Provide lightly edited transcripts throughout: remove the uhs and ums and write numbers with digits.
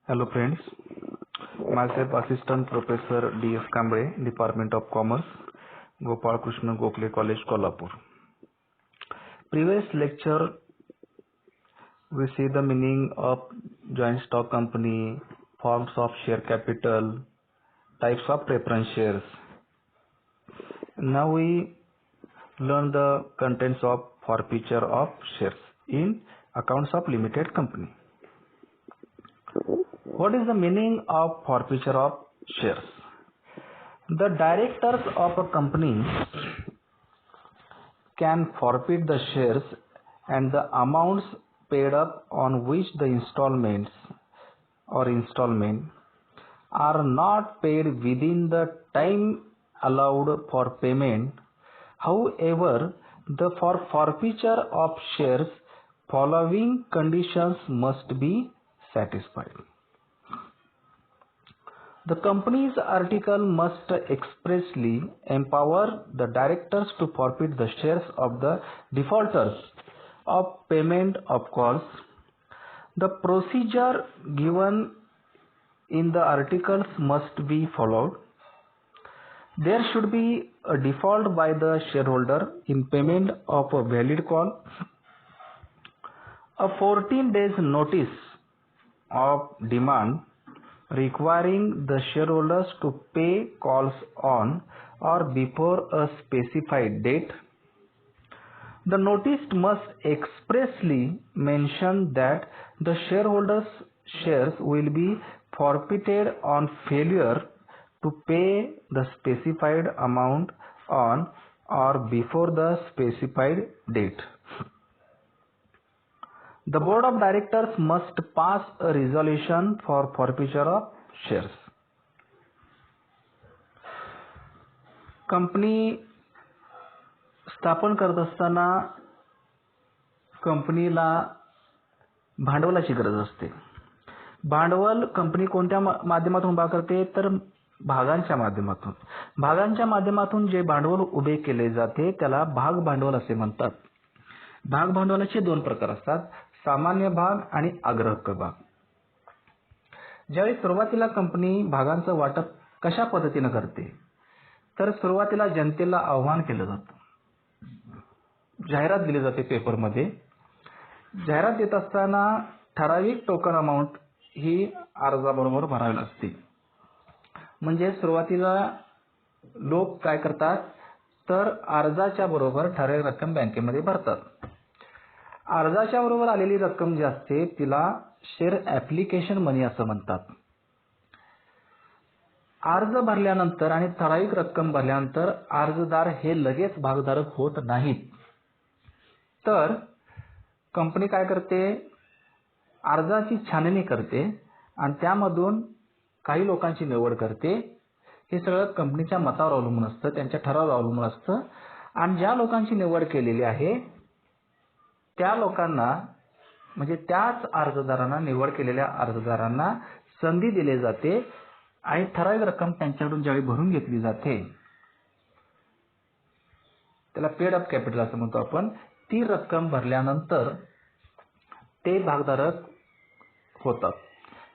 Hello friends, myself Assistant Professor D.S. Kamble, Department of Commerce, Gopal Krishna Gokhale College, Kolhapur. Previous lecture we see the meaning of joint stock company, forms of share capital, types of preference shares. Now we learn the contents of forfeiture of shares in accounts of limited company. What is the meaning of forfeiture of shares? The directors of a company can forfeit the shares and the amounts paid up on which the installment are not paid within the time allowed for payment. However, for forfeiture of shares, following conditions must be satisfied. The company's article must expressly empower the directors to forfeit the shares of the defaulters of payment of course. The procedure given in the articles must be followed. There should be a default by the shareholder in payment of a valid call. A 14 days notice of demand requiring the shareholders to pay calls on or before a specified date. The notice must expressly mention that the shareholders' shares will be forfeited on failure to pay the specified amount on or before the specified date. The board of directors must pass a resolution for forfeiture of shares. Company स्थापन करत असताना कंपनीला भांडवलाची गरज असते. भांडवल company कोणत्या माध्यमातून उभा करते तर भागांच्या माध्यमातून. भागांच्या माध्यमातून जे भांडवल उभे केले जाते त्याला भाग भांडवल असे म्हणतात. भाग भांडवलाचे दोन प्रकार असतात, सामान्य भाग आणि अग्रहक्क भाग. ज्यावेळी सुरुवातीला कंपनी भागांचं वाटप कशा पद्धतीने करते तर सुरुवातीला जनतेला आव्हान केलं जातं, जाहिरात दिली जाते पेपरमध्ये. जाहिरात देत असताना ठराविक टोकन अमाऊंट ही अर्जाबरोबर भरावी लागते. म्हणजे सुरुवातीला लोक काय करतात तर अर्जाच्या बरोबर ठराविक रक्कम बँकेमध्ये भरतात. अर्जाच्या बरोबर आलेली रक्कम जी असते तिला शेअर ऍप्लिकेशन मनी असं म्हणतात. अर्ज भरल्यानंतर आणि ठराविक रक्कम भरल्यानंतर अर्जदार हे लगेच भागधारक होत नाहीत. तर कंपनी काय करते, अर्जाची छाननी करते आणि त्यामधून काही लोकांची निवड करते. हे सगळं कंपनीच्या मतावर अवलंबून असतं, त्यांच्या ठरावावर अवलंबून असतं. आणि ज्या लोकांची निवड केलेली आहे त्या लोकांना म्हणजे त्याच अर्जदारांना, निवड केलेल्या अर्जदारांना संधी दिली जाते आणि ठराविक रक्कम त्यांच्याकडून ज्यावेळी भरून घेतली जाते त्याला पेड अप कॅपिटल असं म्हणतो आपण. ती रक्कम भरल्यानंतर ते भागधारक होतात.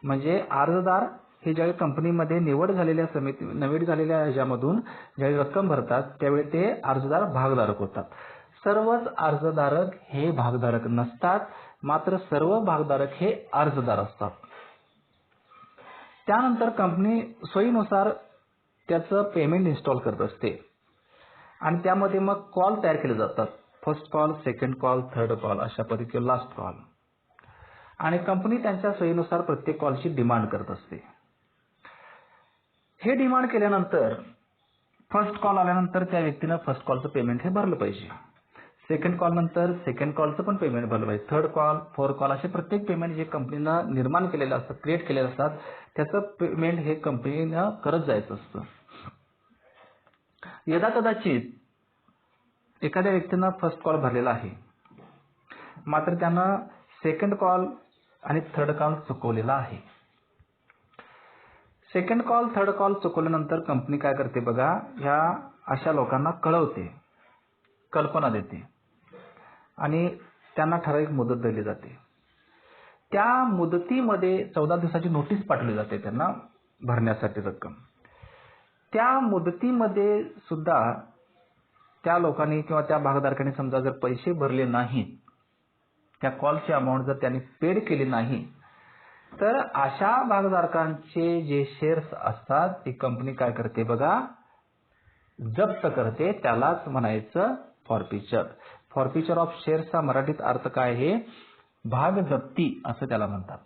म्हणजे अर्जदार हे ज्यावेळी कंपनीमध्ये निवड झालेल्या ह्याच्यामधून ज्यावेळी रक्कम भरतात त्यावेळी ते अर्जदार भागधारक होतात. सर्वच अर्जधारक हे भागधारक नसतात, मात्र सर्व भागधारक हे अर्जदार असतात. त्यानंतर कंपनी सोयीनुसार त्याचं पेमेंट इन्स्टॉल करत असते आणि त्यामध्ये मग कॉल तयार केले जातात. First call, second call, third call अशा पद्धतीने लास्ट कॉल. आणि कंपनी त्यांच्या सोयीनुसार प्रत्येक कॉलची डिमांड करत असते. हे डिमांड केल्यानंतर फर्स्ट कॉल आल्यानंतर त्या व्यक्तीनं फर्स्ट कॉलचं पेमेंट हे भरलं पाहिजे. सेकंड कॉल नंतर सेकंड कॉलचं पण पेमेंट भरलं पाहिजे. थर्ड कॉल, फोर्थ कॉल असे प्रत्येक पेमेंट जे कंपनीनं निर्माण केलेलं असतं, क्रिएट केलेलं असतात त्याचं पेमेंट हे कंपनीनं करत जायचं असतं. यदाकदाचित एखाद्या व्यक्तीनं फर्स्ट कॉल भरलेला आहे मात्र त्यानं सेकंड कॉल आणि थर्ड कॉल चुकवलेला आहे. सेकंड कॉल, थर्ड कॉल चुकवल्यानंतर कंपनी काय करते बघा, ह्या अशा लोकांना कळवते, कल्पना देते आणि त्यांना ठराविक मुदत दिली जाते. त्या मुदतीमध्ये 14 दिवसाची नोटीस पाठवली जाते त्यांना भरण्यासाठी रक्कम. त्या मुदतीमध्ये सुद्धा त्या लोकांनी किंवा त्या भागधारकांनी समजा जर पैसे भरले नाहीत, त्या कॉलची अमाऊंट जर त्यांनी पेड केली नाही, तर अशा भागधारकांचे जे शेअर्स असतात ती कंपनी काय करते बघा, जप्त करते. त्यालाच म्हणायचं फॉरफिचर. फॉरफिचर ऑफ शेअर्सचा मराठीत अर्थ काय आहे, भाग जप्ती असं त्याला म्हणतात.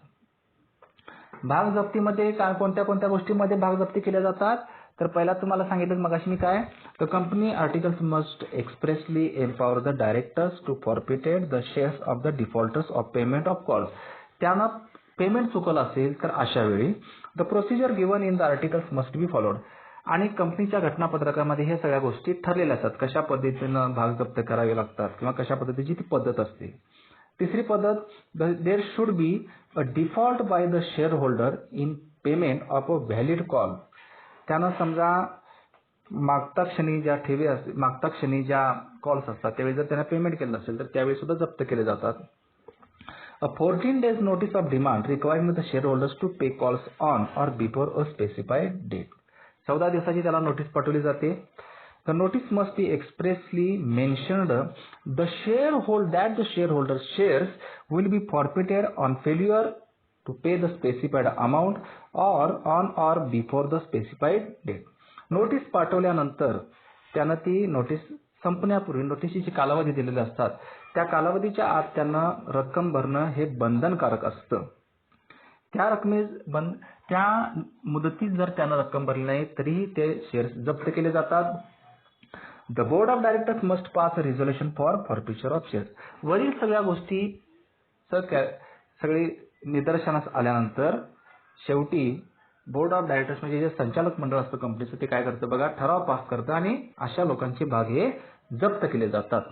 भाग जप्तीमध्ये काय कोणत्या कोणत्या गोष्टींमध्ये भाग जप्ती केल्या जातात, तर पहिला तुम्हाला सांगितलं मगाशी मी काय, the company articles must expressly empower the directors to forfeited the shares of the defaulters of payment of calls. त्यांना पेमेंट चुकलं असेल तर अशा वेळी the procedure given in the articles must be followed. आणि कंपनीच्या घटनापत्रकामध्ये हे सगळ्या गोष्टी ठरलेल्या असतात, कशा पद्धतीनं भाग जप्त करावे लागतात किंवा कशा पद्धतीची ती पद्धत असते. तिसरी पद्धत, there should be a default by the share holder in payment of a valid call. त्यानं समजा मागता क्षणी ज्या कॉल्स असतात त्यावेळी जर त्यांना पेमेंट केलं नसेल तर त्यावेळी सुद्धा जप्त केले जातात. A 14 days notice of demand requiring the shareholders to pay calls on or before a specified date. 14 दिवसाची त्याला नोटीस पाठवली जाते. The notice must be expressly mentioned the shareholder shares will be forfeited on failure to pay the specified amount or on or before the specified date. Notice पाठवल्यानंतर त्यानं ती notice संपण्यापूर्वी नोटीसचे कालावधी दिलेले असतात, त्या कालावधीच्या आत त्यांना रक्कम भरणं हे बंधनकारक असतं. त्या मुदतीत जर त्यांना रक्कम भरली नाही तरीही ते शेअर्स जप्त केले जातात. The board of directors must pass a resolution for forfeiture of shares. वरील सगळ्या गोष्टी सगळी निदर्शनास आल्यानंतर शेवटी बोर्ड ऑफ डायरेक्टर्स म्हणजे जे संचालक मंडळ असतं कंपनीचं ते काय करतं बघा, ठराव पास करतं आणि अशा लोकांचे भाग हे जप्त केले जातात.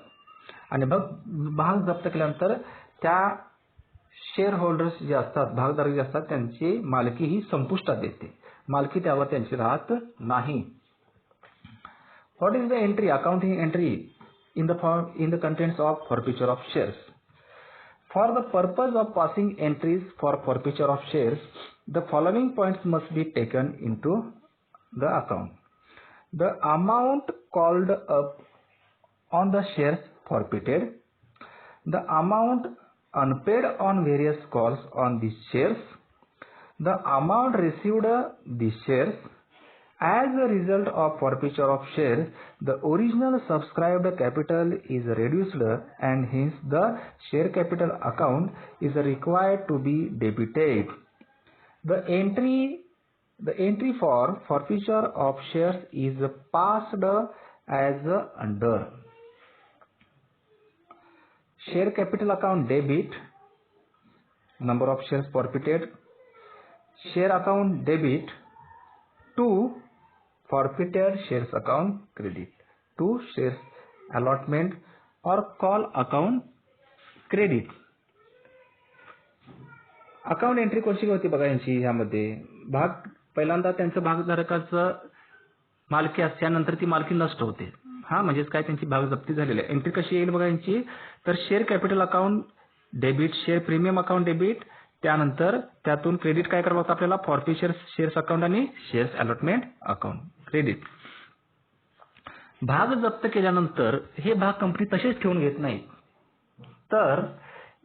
आणि भाग जप्त केल्यानंतर त्या शेअर होल्डर्स जे असतात, भागधारक जे असतात, त्यांची मालकी ही संपुष्टात येते, मालकी त्यावर त्यांची राहत नाही. What is the entry, accounting entry in the contents of forfeiture of shares. For the purpose of passing entries for forfeiture of shares, the following points must be taken into the account. The amount called up on the shares forfeited, the amount unpaid on various calls on these shares, the amount received these shares. As a result of forfeiture of shares, the original subscribed capital is reduced and hence the share capital account is required to be debited. The entry for forfeiture of shares is passed as under. Share capital account debit, number of shares forfeited. Share account debit to forfeited shares account credit to shares allotment or call account credit. Account entry कोणती होती बघा यांची, ह्यामध्ये भाग पहिल्यांदा त्यांचं भागधारकाचं मालकी असते, त्यानंतर ती मालकी नष्ट होते. म्हणजेच काय, त्यांची भाग जप्ती झालेली आहे. एंट्री कशी येईल बघा यांची, तर share capital account debit, share premium account debit, त्यानंतर त्यातून क्रेडिट काय करावं लागतं आपल्याला, फॉरफिचर शेअर्स अकाउंट आणि शेअर्स अलॉटमेंट अकाउंट क्रेडिट. भाग जप्त केल्यानंतर हे भाग कंपनी तसेच ठेवून घेत नाही, तर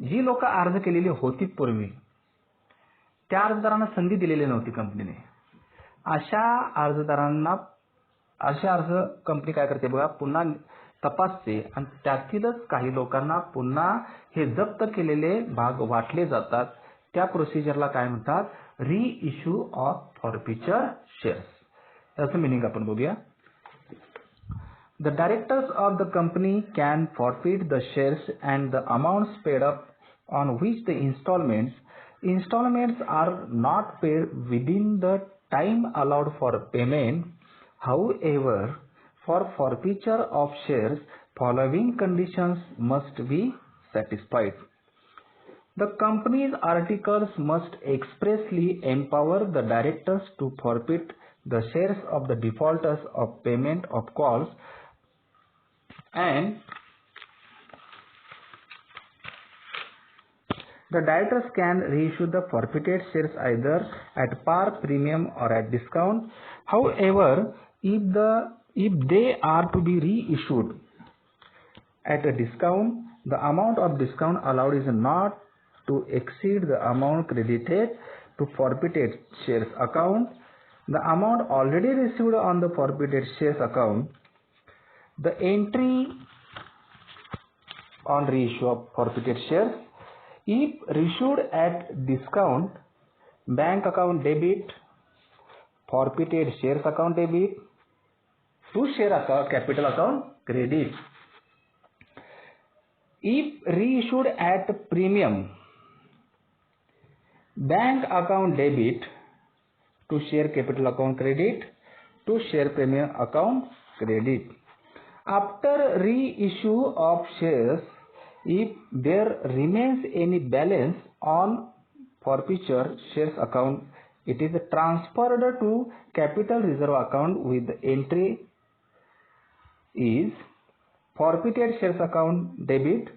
जी लोक अर्ज केलेली होती पूर्वी त्या अर्जदारांना संधी दिलेली नव्हती कंपनीने, अशा अर्ज कंपनी काय करते बघा, पुन्हा तपासते आणि त्यातीलच काही लोकांना पुन्हा हे जप्त केलेले भाग वाटले जातात. त्या प्रोसिजरला काय म्हणतात, रिइश्यू ऑफ फॉरफिचर शेअर्स. त्याचं मिनिंग आपण बघूया. The directors of the company can forfeit the shares and the amounts paid up on which the installments are not paid within the time allowed for payment. However, for forfeiture of shares, following conditions must be satisfied. The company's articles must expressly empower the directors to forfeit the shares of the defaulters of payment of calls and The directors can reissue the forfeited shares either at par, premium or at discount. However, if they are to be reissued at a discount, the amount of discount allowed is not to exceed the amount credited to forfeited shares account, the amount already received on the forfeited shares account, the entry on reissue of forfeited shares. If reissued at discount, bank account debit, forfeited shares account debit, to share account capital account credit. If reissued at premium, bank account debit, to share capital account credit, to share premium account credit. After reissue of shares, if there remains any balance on forfeiture shares account, it is transferred to capital reserve account with the entry is forfeited shares account debit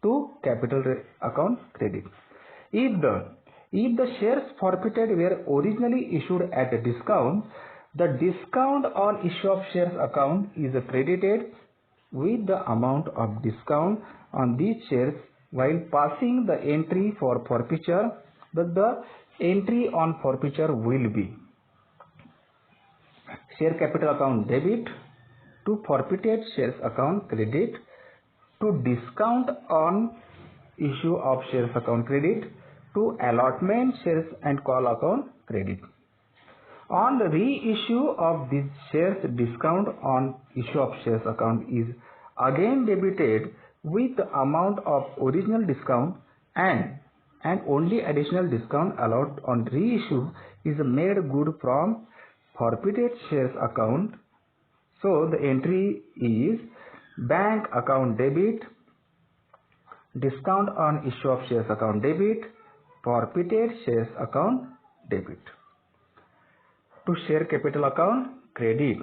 to capital account credit. If the shares forfeited were originally issued at a discount, the discount on issue of shares account is credited with the amount of discount on these shares while passing the entry for forfeiture. The entry on forfeiture will be share capital account debit to forfeited shares account credit to discount on issue of shares account credit to allotment shares and call account credit. On the reissue of these shares, discount on issue of shares account is again debited with the amount of original discount, and only additional discount allowed on reissue is made good from forfeited shares account. So the entry is bank account debit, discount on issue of shares account debit, forfeited shares account debit, to share capital account credit.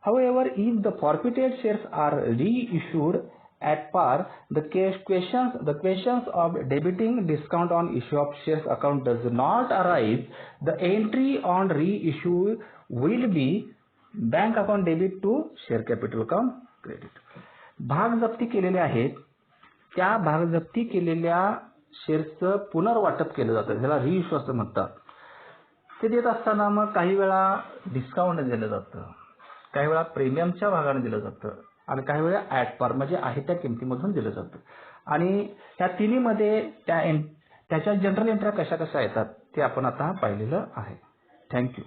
However, if the forfeited shares are reissued at par, the questions of debiting discount on issue of shares account does not arise. The entry on reissue will be bank account debit to share capital account credit. भाग जप्ती केलेले आहेत, त्या भाग जप्ती केलेल्या शेअर्सचं पुनर्वाटप केलं जातं, ज्याला रिइश्यू असं म्हणतात. ते देत असताना मग काही वेळा डिस्काउंट दिलं जातं, काही वेळा प्रीमियमच्या भागाने दिलं जातं आणि काही वेळा ॲट पार म्हणजे आहे त्या किमतीमधून दिलं जातं. आणि ह्या तिन्हीमध्ये त्याच्या जनरल एंट्र्या कशा कशा येतात ते आपण आता पाहिलेलं आहे. थँक्यू.